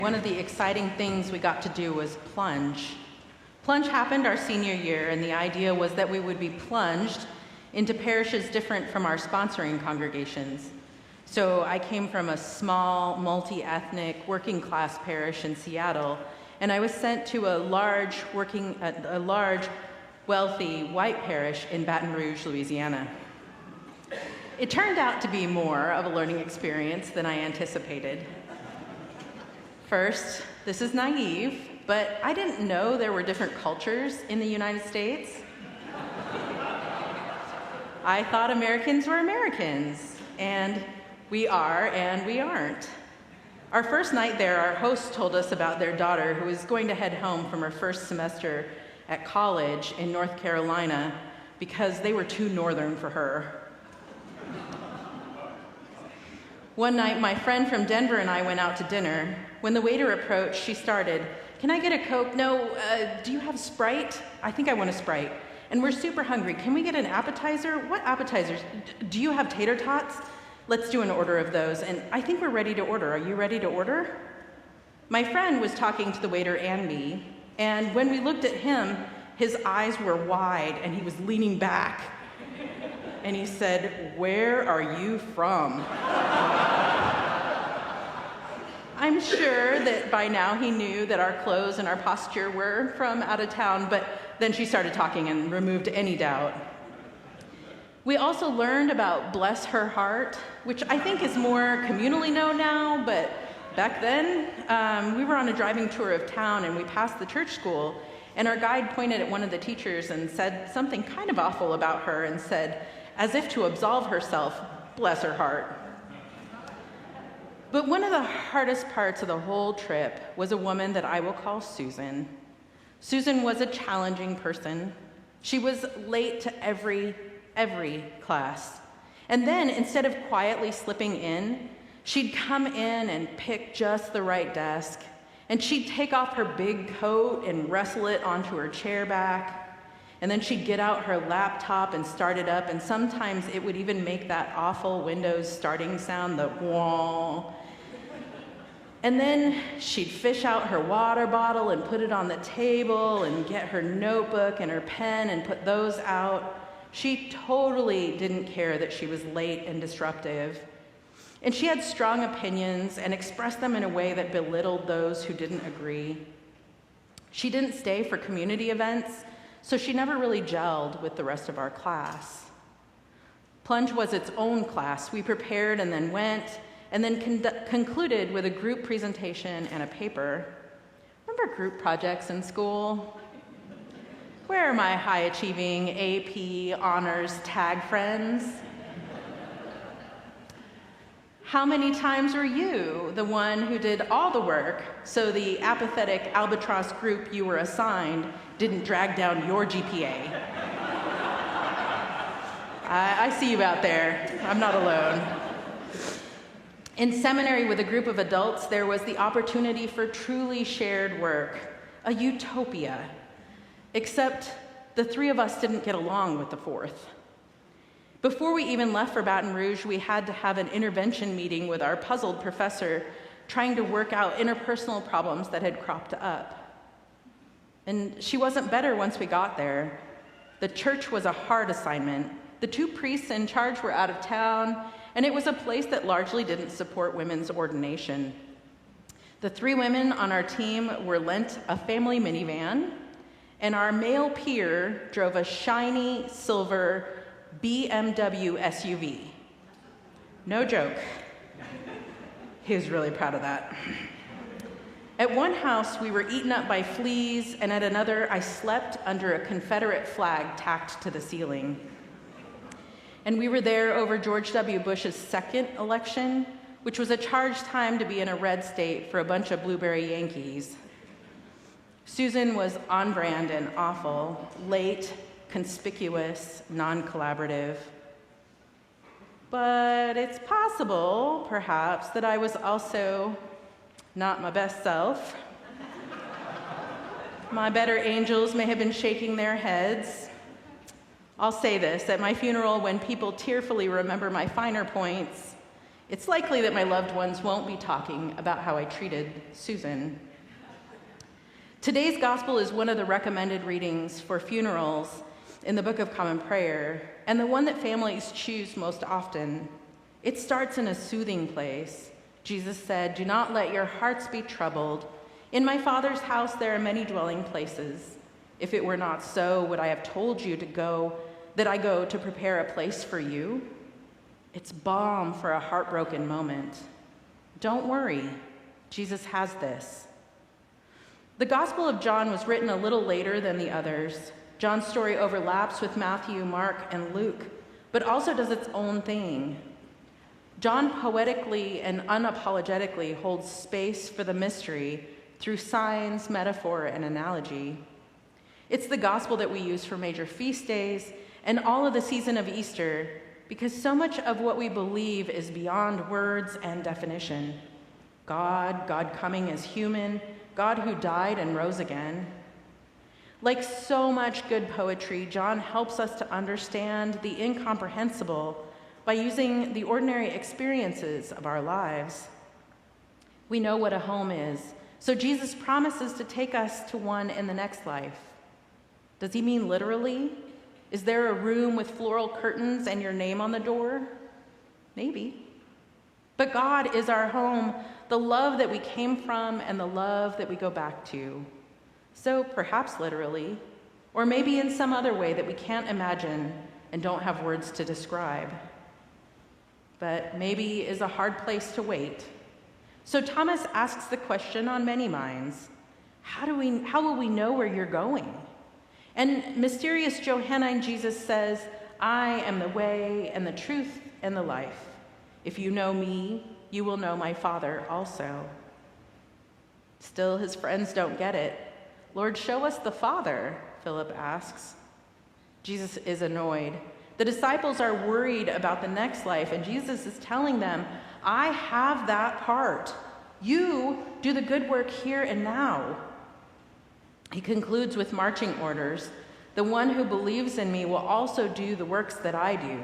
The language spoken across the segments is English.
One of the exciting things we got to do was plunge. Plunge happened our senior year, and the idea was that we would be plunged into parishes different from our sponsoring congregations. So I came from a small, multi-ethnic, working-class parish in Seattle, and I was sent to a large, wealthy, white parish in Baton Rouge, Louisiana. It turned out to be more of a learning experience than I anticipated. First, this is naive, but I didn't know there were different cultures in the United States. I thought Americans were Americans, and we are and we aren't. Our first night there, our host told us about their daughter who was going to head home from her first semester at college in North Carolina because they were too northern for her. One night, my friend from Denver and I went out to dinner. When the waiter approached, she started, "Can I get a Coke? No, do you have Sprite? I think I want a Sprite. And we're super hungry. Can we get an appetizer? What appetizers? Do you have tater tots? Let's do an order of those. And I think we're ready to order. Are you ready to order?" My friend was talking to the waiter and me, and when we looked at him, his eyes were wide and he was leaning back. And he said, "Where are you from?" I'm sure that by now he knew that our clothes and our posture were from out of town, but then she started talking and removed any doubt. We also learned about Bless Her Heart, which I think is more communally known now, but back then we were on a driving tour of town and we passed the church school, and our guide pointed at one of the teachers and said something kind of awful about her and said, as if to absolve herself, "Bless her heart." But one of the hardest parts of the whole trip was a woman that I will call Susan. Susan was a challenging person. She was late to every class. And then, instead of quietly slipping in, she'd come in and pick just the right desk, and she'd take off her big coat and wrestle it onto her chair back. And then she'd get out her laptop and start it up, and sometimes it would even make that awful Windows starting sound, the wah. And then she'd fish out her water bottle and put it on the table and get her notebook and her pen and put those out. She totally didn't care that she was late and disruptive. And she had strong opinions and expressed them in a way that belittled those who didn't agree. She didn't stay for community events, so she never really gelled with the rest of our class. Plunge was its own class. We prepared and then went, and then concluded with a group presentation and a paper. Remember group projects in school? Where are my high-achieving AP honors tag friends? How many times were you the one who did all the work so the apathetic albatross group you were assigned didn't drag down your GPA? I see you out there. I'm not alone. In seminary with a group of adults, there was the opportunity for truly shared work, a utopia, except the three of us didn't get along with the fourth. Before we even left for Baton Rouge, we had to have an intervention meeting with our puzzled professor, trying to work out interpersonal problems that had cropped up. And she wasn't better once we got there. The church was a hard assignment. The two priests in charge were out of town, and it was a place that largely didn't support women's ordination. The three women on our team were lent a family minivan, and our male peer drove a shiny silver BMW SUV. No joke. He was really proud of that. At one house, we were eaten up by fleas, and at another, I slept under a Confederate flag tacked to the ceiling. And we were there over George W. Bush's second election, which was a charged time to be in a red state for a bunch of blueberry Yankees. Susan was on brand and awful, late, conspicuous, non-collaborative. But it's possible, perhaps, that I was also not my best self. My better angels may have been shaking their heads. I'll say this, at my funeral, when people tearfully remember my finer points, It's likely that my loved ones won't be talking about how I treated Susan. Today's gospel is one of the recommended readings for funerals in the Book of Common Prayer, and the one that families choose most often. It starts in a soothing place. Jesus said, "Do not let your hearts be troubled. In my Father's house there are many dwelling places. If it were not so, would I have told you that I go to prepare a place for you?" It's balm for a heartbroken moment. Don't worry, Jesus has this. The Gospel of John was written a little later than the others. John's story overlaps with Matthew, Mark, and Luke, but also does its own thing. John poetically and unapologetically holds space for the mystery through signs, metaphor, and analogy. It's the gospel that we use for major feast days and all of the season of Easter, because so much of what we believe is beyond words and definition. God coming as human, God who died and rose again. Like so much good poetry, John helps us to understand the incomprehensible by using the ordinary experiences of our lives. We know what a home is, so Jesus promises to take us to one in the next life. Does he mean literally? Is there a room with floral curtains and your name on the door? Maybe. But God is our home, the love that we came from and the love that we go back to. So perhaps literally, or maybe in some other way that we can't imagine and don't have words to describe. But maybe is a hard place to wait. So Thomas asks the question on many minds: how will we know where you're going? And mysterious Johannine Jesus says, "I am the way and the truth and the life. If you know me, you will know my Father also." Still, his friends don't get it. "Lord, show us the Father," Philip asks. Jesus is annoyed. The disciples are worried about the next life, and Jesus is telling them, "I have that part. You do the good work here and now." He concludes with marching orders. "The one who believes in me will also do the works that I do,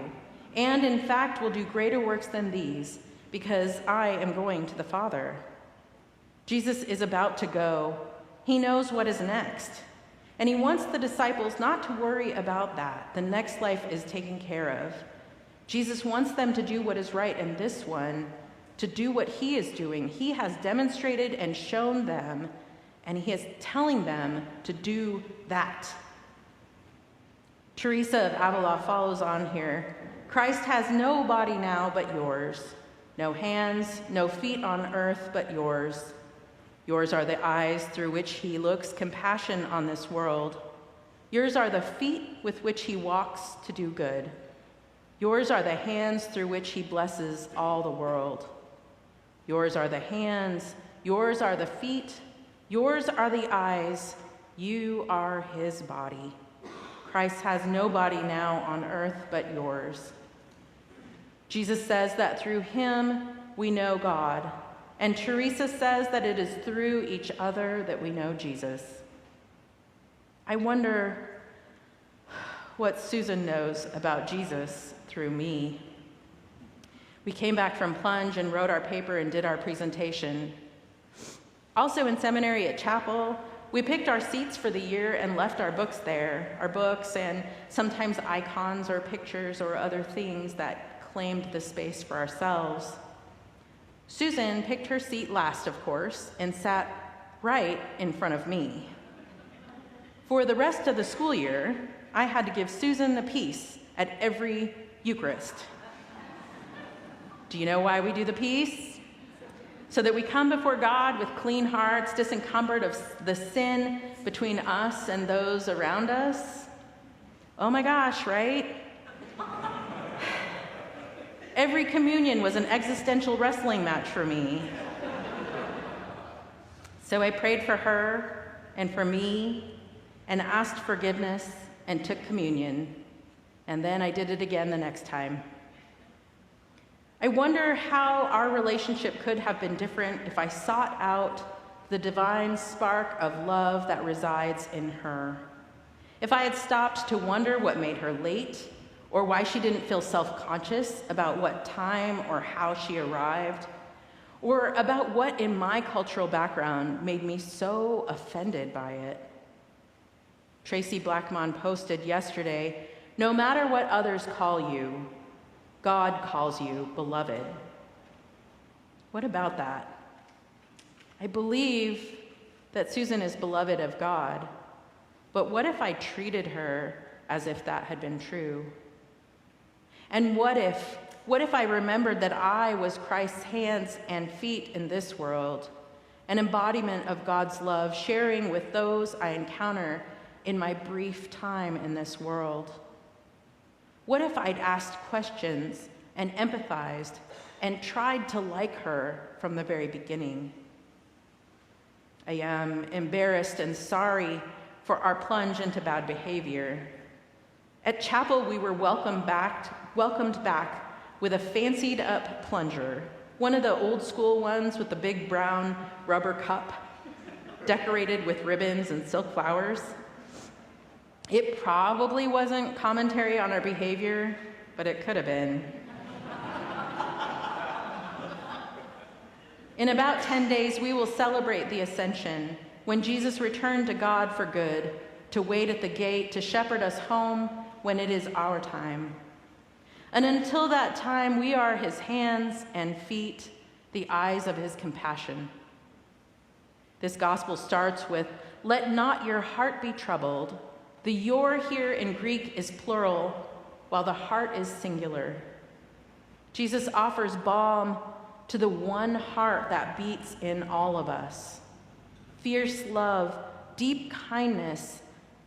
and in fact will do greater works than these, because I am going to the Father." Jesus is about to go. He knows what is next, and he wants the disciples not to worry about that. The next life is taken care of. Jesus wants them to do what is right in this one, to do what he is doing. He has demonstrated and shown them, and he is telling them to do that. Teresa of Avila follows on here. "Christ has no body now but yours, no hands, no feet on earth but yours. Yours are the eyes through which he looks compassion on this world. Yours are the feet with which he walks to do good. Yours are the hands through which he blesses all the world. Yours are the hands, yours are the feet, yours are the eyes, you are his body. Christ has no body now on earth but yours." Jesus says that through him we know God, and Teresa says that it is through each other that we know Jesus. I wonder what Susan knows about Jesus through me. We came back from Plunge and wrote our paper and did our presentation. Also in seminary at chapel, we picked our seats for the year and left our books there, our books and sometimes icons or pictures or other things that claimed the space for ourselves. Susan picked her seat last, of course, and sat right in front of me. For the rest of the school year, I had to give Susan the peace at every Eucharist. Do you know why we do the peace? So that we come before God with clean hearts, disencumbered of the sin between us and those around us. Oh my gosh, right? Every communion was an existential wrestling match for me. So I prayed for her and for me and asked forgiveness and took communion. And then I did it again the next time. I wonder how our relationship could have been different if I sought out the divine spark of love that resides in her. If I had stopped to wonder what made her late, or why she didn't feel self-conscious about what time or how she arrived, or about what in my cultural background made me so offended by it. Tracy Blackmon posted yesterday, "No matter what others call you, God calls you beloved." What about that? I believe that Susan is beloved of God, but what if I treated her as if that had been true? And what if I remembered that I was Christ's hands and feet in this world, an embodiment of God's love, sharing with those I encounter in my brief time in this world? What if I'd asked questions and empathized and tried to like her from the very beginning? I am embarrassed and sorry for our plunge into bad behavior. At chapel, we were welcomed back with a fancied up plunger, one of the old school ones with the big brown rubber cup decorated with ribbons and silk flowers. It probably wasn't commentary on our behavior, but it could have been. In about 10 days, we will celebrate the Ascension, when Jesus returned to God for good, to wait at the gate, to shepherd us home when it is our time. And until that time, we are his hands and feet, the eyes of his compassion. This gospel starts with, "Let not your heart be troubled." The "your" here in Greek is plural, while the heart is singular. Jesus offers balm to the one heart that beats in all of us. Fierce love, deep kindness,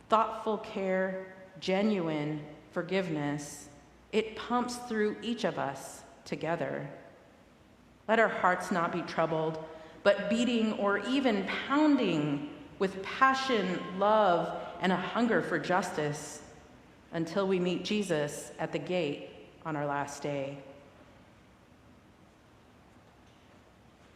thoughtful care, genuine forgiveness. It pumps through each of us together. Let our hearts not be troubled, but beating or even pounding with passion, love, and a hunger for justice until we meet Jesus at the gate on our last day.